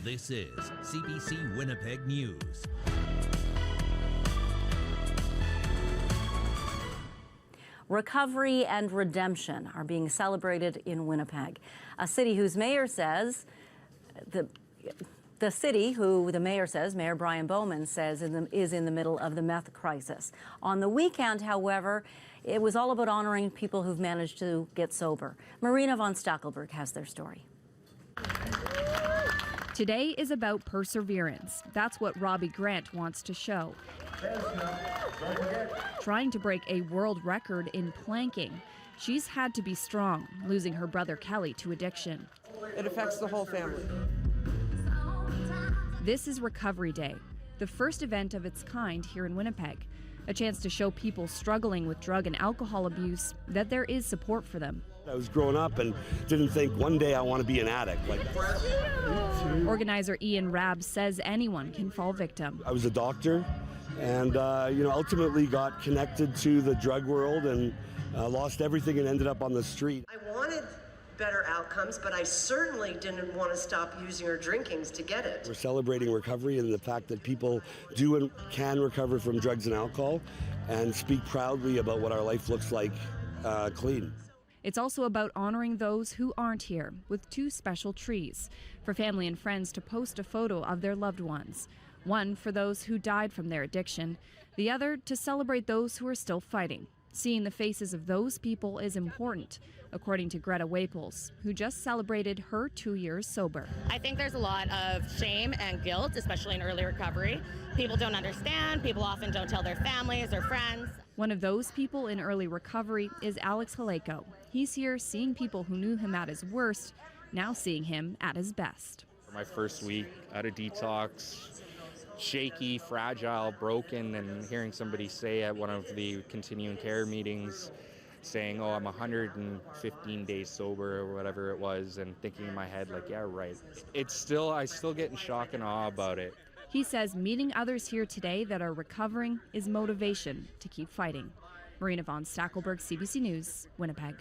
This is CBC Winnipeg News. Recovery and redemption are being celebrated in Winnipeg, a city whose mayor says, the city who the mayor says, Mayor Brian Bowman says is in the middle of the meth crisis. On the weekend, however, it was all about honoring people who've managed to get sober. Marina von Stackelberg has their story. Today is about perseverance. That's what Robbie Grant wants to show. Trying to break a world record in planking. She's had to be strong, losing her brother Kelly to addiction. It affects the whole family. This is Recovery Day, the first event of its kind here in Winnipeg. A chance to show people struggling with drug and alcohol abuse that there is support for them. I was growing up and didn't think one day I want to be an addict. Organizer Ian Rabb says anyone can fall victim. I was a doctor and ultimately got connected to the drug world and lost everything and ended up on the street. I wanted better outcomes, but I certainly didn't want to stop using or drinking to get it. We're celebrating recovery and the fact that people do and can recover from drugs and alcohol and speak proudly about what our life looks like clean. It's also about honoring those who aren't here with two special trees for family and friends to post a photo of their loved ones. One for those who died from their addiction, the other to celebrate those who are still fighting. Seeing the faces of those people is important, according to Greta Waples, who just celebrated her 2 years sober. I think there's a lot of shame and guilt, especially in early recovery. People don't understand. People often don't tell their families or friends. One of those people in early recovery is Alex Haleko. He's here seeing people who knew him at his worst, now seeing him at his best. My first week out of detox, shaky, fragile, broken, and hearing somebody say at one of the continuing care meetings, saying, oh, I'm 115 days sober or whatever it was, and thinking in my head like, yeah, right. I still get in shock and awe about it. He says meeting others here today that are recovering is motivation to keep fighting. Marina von Stackelberg, CBC News, Winnipeg.